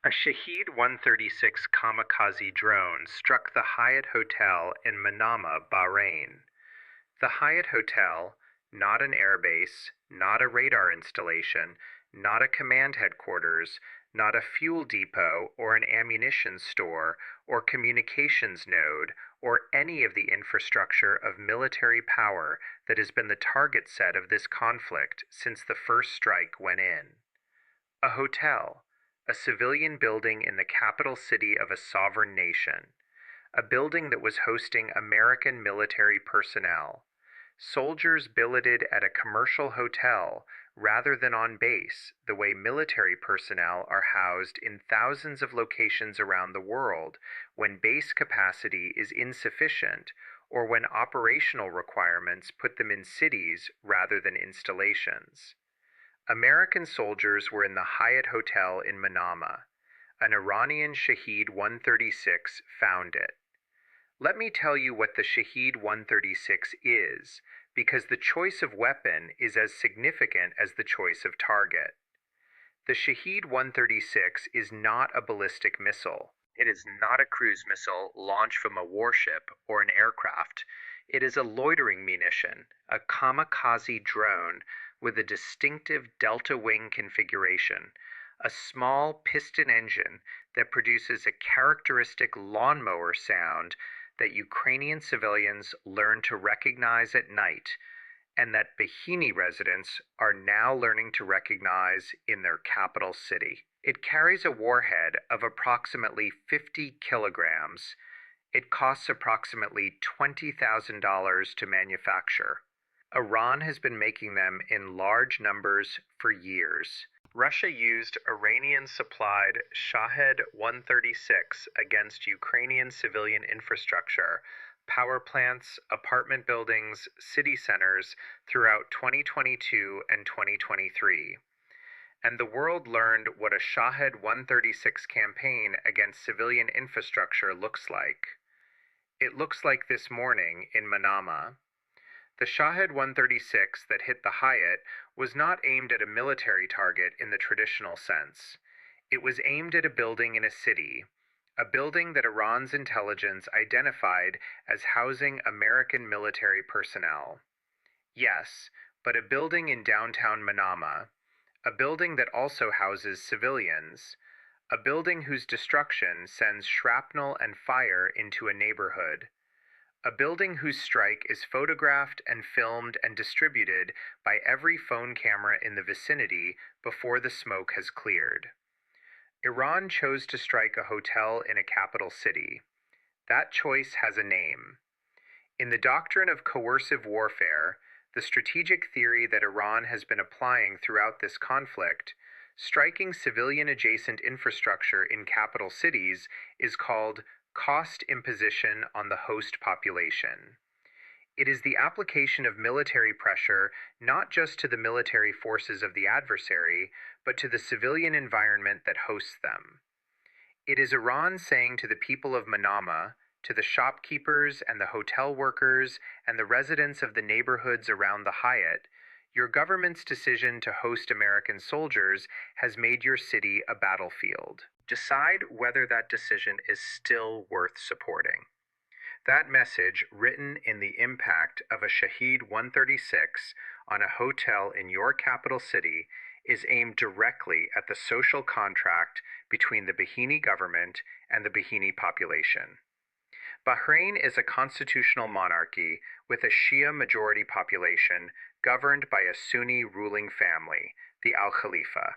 A Shahed 136 kamikaze drone struck the Hyatt Hotel in Manama, Bahrain. The Hyatt Hotel, not an airbase, not a radar installation, not a command headquarters, not a fuel depot or an ammunition store or communications node or any of the infrastructure of military power that has been the target set of this conflict since the first strike went in. A hotel, a civilian building in the capital city of a sovereign nation, a building that was hosting American military personnel, soldiers billeted at a commercial hotel rather than on base, the way military personnel are housed in thousands of locations around the world when base capacity is insufficient or when operational requirements put them in cities rather than installations. American soldiers were in the Hyatt Hotel in Manama. An Iranian Shahed 136 found it. Let me tell you what the Shahed 136 is, because the choice of weapon is as significant as the choice of target. The Shahed 136 is not a ballistic missile. It is not a cruise missile launched from a warship or an aircraft. It is a loitering munition, a kamikaze drone with a distinctive delta wing configuration, a small piston engine that produces a characteristic lawnmower sound that Ukrainian civilians learn to recognize at night and that Bahraini residents are now learning to recognize in their capital city. It carries a warhead of approximately 50 kilograms. It costs approximately $20,000 to manufacture. Iran has been making them in large numbers for years. Russia used Iranian-supplied Shahed 136 against Ukrainian civilian infrastructure, power plants, apartment buildings, city centers throughout 2022 and 2023. And the world learned what a Shahed 136 campaign against civilian infrastructure looks like. It looks like this morning in Manama. The Shahed 136 that hit the Hyatt was not aimed at a military target in the traditional sense. It was aimed at a building in a city, a building that Iran's intelligence identified as housing American military personnel. Yes, but a building in downtown Manama, a building that also houses civilians, a building whose destruction sends shrapnel and fire into a neighborhood. A building whose strike is photographed and filmed and distributed by every phone camera in the vicinity before the smoke has cleared. Iran chose to strike a hotel in a capital city. That choice has a name. In the doctrine of coercive warfare, the strategic theory that Iran has been applying throughout this conflict, striking civilian-adjacent infrastructure in capital cities is called cost imposition on the host population. It is the application of military pressure not just to the military forces of the adversary, but to the civilian environment that hosts them. It is Iran saying to the people of Manama, to the shopkeepers and the hotel workers and the residents of the neighborhoods around the Hyatt, your government's decision to host American soldiers has made your city a battlefield. Decide whether that decision is still worth supporting. That message, written in the impact of a Shahed 136 on a hotel in your capital city, is aimed directly at the social contract between the Bahraini government and the Bahraini population. Bahrain is a constitutional monarchy with a Shia majority population governed by a Sunni ruling family, the Al Khalifa.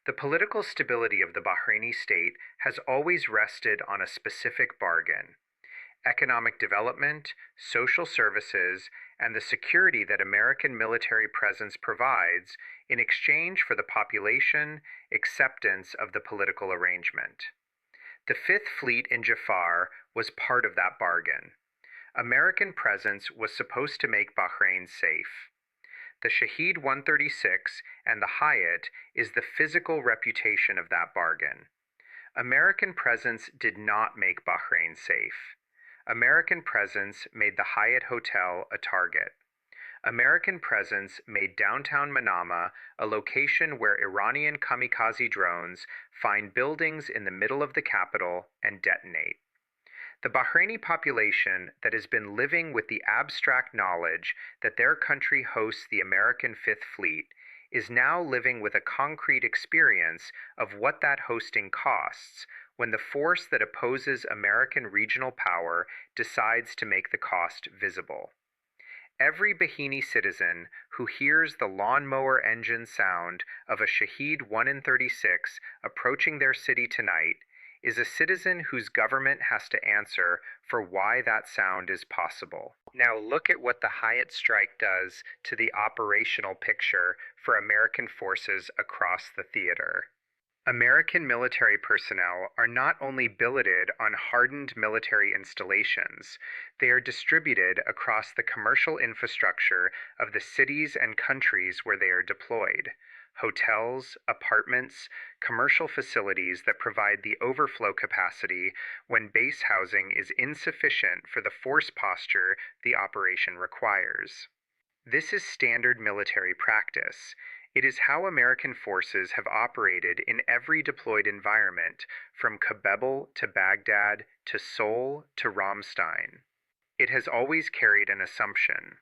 The political stability of the Bahraini state has always rested on a specific bargain: economic development, social services, and the security that American military presence provides in exchange for the population acceptance of the political arrangement. The Fifth Fleet in Jafar was part of that bargain. American presence was supposed to make Bahrain safe. The Shahed 136 and the Hyatt is the physical reputation of that bargain. American presence did not make Bahrain safe. American presence made the Hyatt Hotel a target. American presence made downtown Manama a location where Iranian kamikaze drones find buildings in the middle of the capital and detonate. The Bahraini population that has been living with the abstract knowledge that their country hosts the American Fifth Fleet is now living with a concrete experience of what that hosting costs when the force that opposes American regional power decides to make the cost visible. Every Bahini citizen who hears the lawnmower engine sound of a Shaheed 1 in 36 approaching their city tonight is a citizen whose government has to answer for why that sound is possible. Now look at what the Hyatt strike does to the operational picture for American forces across the theater. American military personnel are not only billeted on hardened military installations, they are distributed across the commercial infrastructure of the cities and countries where they are deployed. Hotels, apartments, commercial facilities that provide the overflow capacity when base housing is insufficient for the force posture the operation requires. This is standard military practice. It is how American forces have operated in every deployed environment, from Kabul to Baghdad to Seoul to Ramstein. It has always carried an assumption.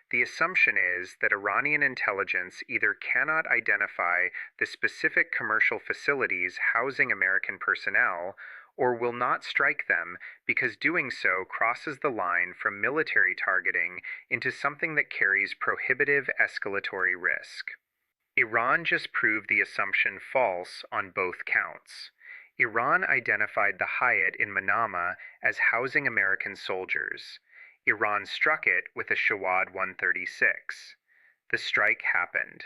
The assumption is that Iranian intelligence either cannot identify the specific commercial facilities housing American personnel or will not strike them because doing so crosses the line from military targeting into something that carries prohibitive escalatory risk. Iran just proved the assumption false on both counts. Iran identified the Hyatt in Manama as housing American soldiers. Iran struck it with a Shawad 136. The strike happened.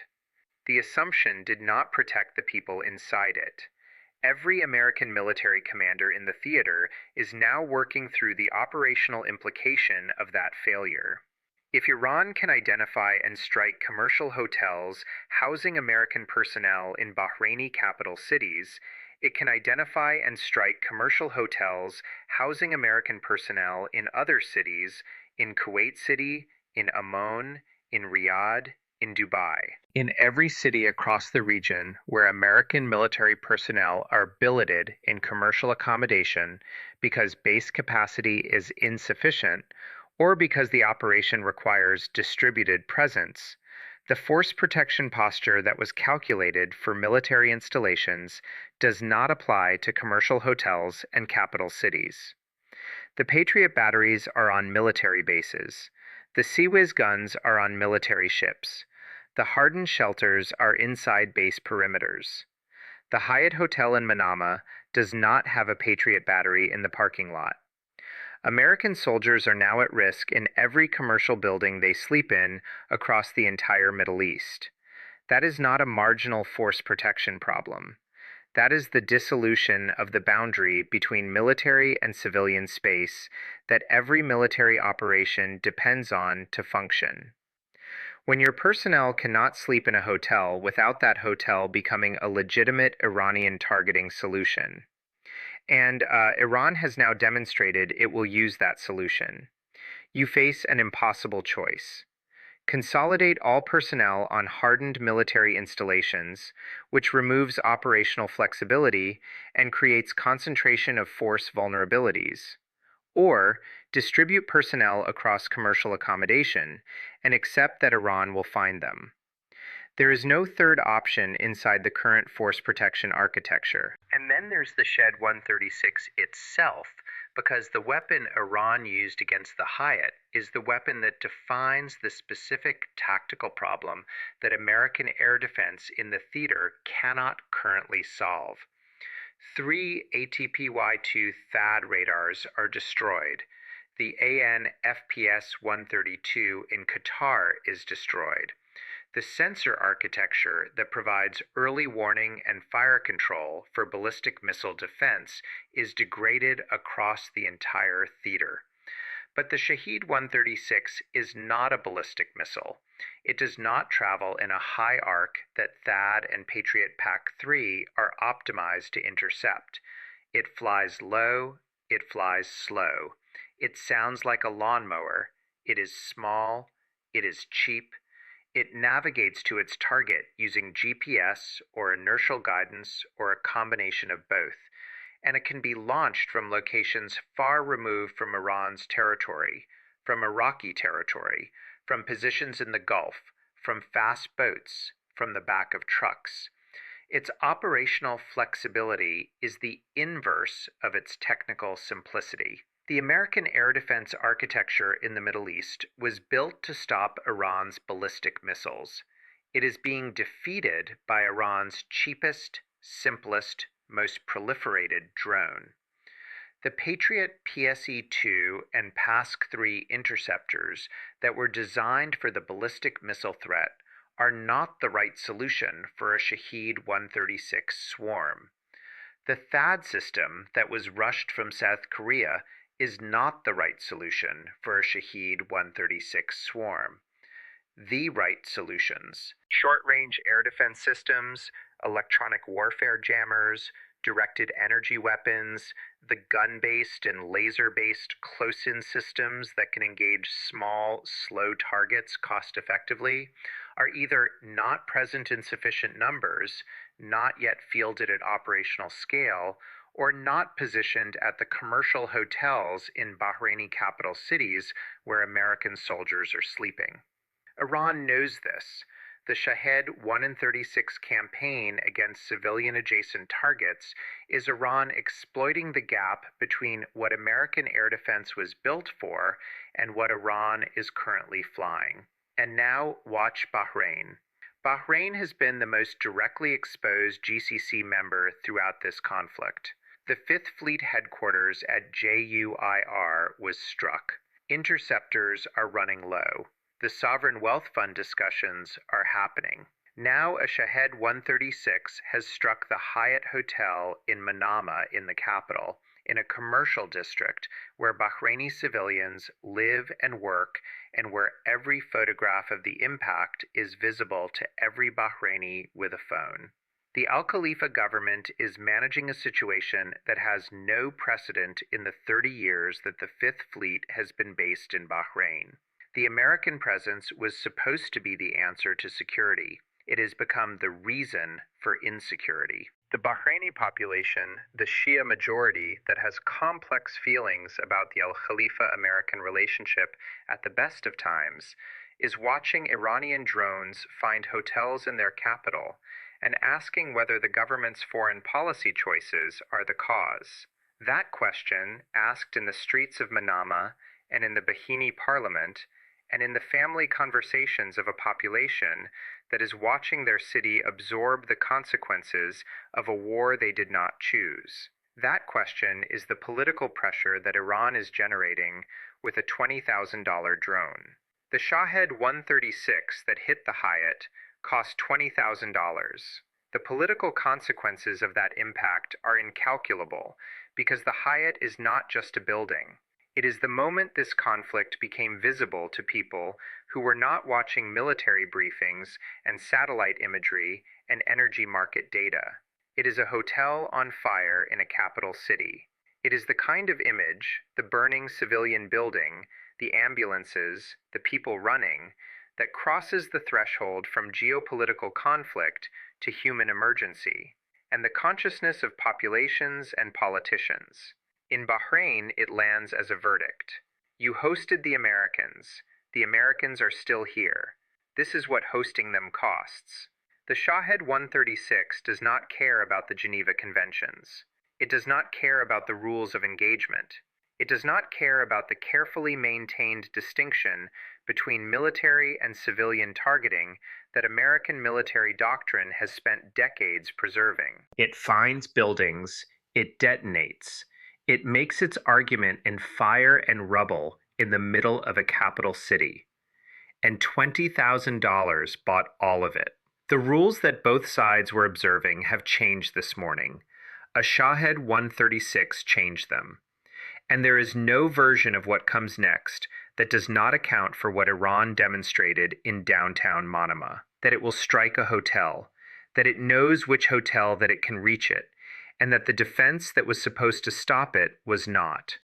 The assumption did not protect the people inside it. Every American military commander in the theater is now working through the operational implication of that failure. If Iran can identify and strike commercial hotels housing American personnel in Bahraini capital cities, it can identify and strike commercial hotels housing American personnel in other cities, in Kuwait City, in Amman, in Riyadh, in Dubai. In every city across the region where American military personnel are billeted in commercial accommodation because base capacity is insufficient, or because the operation requires distributed presence, the force protection posture that was calculated for military installations does not apply to commercial hotels and capital cities. The Patriot batteries are on military bases. The Sea Whiz guns are on military ships. The hardened shelters are inside base perimeters. The Hyatt Hotel in Manama does not have a Patriot battery in the parking lot. American soldiers are now at risk in every commercial building they sleep in across the entire Middle East. That is not a marginal force protection problem. That is the dissolution of the boundary between military and civilian space that every military operation depends on to function. When your personnel cannot sleep in a hotel without that hotel becoming a legitimate Iranian targeting solution, and Iran has now demonstrated it will use that solution, you face an impossible choice. Consolidate all personnel on hardened military installations, which removes operational flexibility and creates concentration of force vulnerabilities. Or distribute personnel across commercial accommodation and accept that Iran will find them. There is no third option inside the current force protection architecture. And then there's the Shed 136 itself, because the weapon Iran used against the Hyatt is the weapon that defines the specific tactical problem that American air defense in the theater cannot currently solve. 3 ATPY-2 THAAD radars are destroyed. The AN FPS-132 in Qatar is destroyed. The sensor architecture that provides early warning and fire control for ballistic missile defense is degraded across the entire theater. But the Shaheed 136 is not a ballistic missile. It does not travel in a high arc that THAAD and Patriot PAC-3 are optimized to intercept. It flies low, it flies slow. It sounds like a lawnmower. It is small, It is cheap. It navigates to its target using GPS or inertial guidance or a combination of both, and it can be launched from locations far removed from Iran's territory, from Iraqi territory, from positions in the Gulf, from fast boats, from the back of trucks. Its operational flexibility is the inverse of its technical simplicity. The American air defense architecture in the Middle East was built to stop Iran's ballistic missiles. It is being defeated by Iran's cheapest, simplest, most proliferated drone. The Patriot PSE-2 and PASC-3 interceptors that were designed for the ballistic missile threat are not the right solution for a Shahed-136 swarm. The THAAD system that was rushed from South Korea is not the right solution for a Shahed-136 swarm. The right solutions: short-range air defense systems, electronic warfare jammers, directed energy weapons, the gun-based and laser-based close-in systems that can engage small, slow targets cost-effectively, are either not present in sufficient numbers, not yet fielded at operational scale, or not positioned at the commercial hotels in Bahraini capital cities where American soldiers are sleeping. Iran knows this. The Shahed-136 campaign against civilian-adjacent targets is Iran exploiting the gap between what American air defense was built for and what Iran is currently flying. And now watch Bahrain. Bahrain has been the most directly exposed GCC member throughout this conflict. The Fifth Fleet headquarters at JUIR was struck. Interceptors are running low. The Sovereign Wealth Fund discussions are happening. Now a Shahed-136 has struck the Hyatt Hotel in Manama in the capital, in a commercial district where Bahraini civilians live and work and where every photograph of the impact is visible to every Bahraini with a phone. The Al Khalifa government is managing a situation that has no precedent in the 30 years that the Fifth Fleet has been based in Bahrain. The American presence was supposed to be the answer to security. It has become the reason for insecurity. The Bahraini population, the Shia majority that has complex feelings about the Al Khalifa-American relationship at the best of times, is watching Iranian drones find hotels in their capital and asking whether the government's foreign policy choices are the cause. That question, asked in the streets of Manama and in the Bahraini parliament, and in the family conversations of a population that is watching their city absorb the consequences of a war they did not choose. That question is the political pressure that Iran is generating with a $20,000 drone. The Shahed-136 that hit the Hyatt cost $20,000. The political consequences of that impact are incalculable because the Hyatt is not just a building. It is the moment this conflict became visible to people who were not watching military briefings and satellite imagery and energy market data. It is a hotel on fire in a capital city. It is the kind of image, the burning civilian building, the ambulances, the people running, that crosses the threshold from geopolitical conflict to human emergency, and the consciousness of populations and politicians. In Bahrain, it lands as a verdict. You hosted the Americans. The Americans are still here. This is what hosting them costs. The Shahed-136 does not care about the Geneva Conventions. It does not care about the rules of engagement. It does not care about the carefully maintained distinction between military and civilian targeting that American military doctrine has spent decades preserving. It finds buildings. It detonates. It makes its argument in fire and rubble in the middle of a capital city. And $20,000 bought all of it. The rules that both sides were observing have changed this morning. A Shahed-136 changed them. And there is no version of what comes next that does not account for what Iran demonstrated in downtown Manama, that it will strike a hotel, that it knows which hotel that it can reach it, and that the defense that was supposed to stop it was not.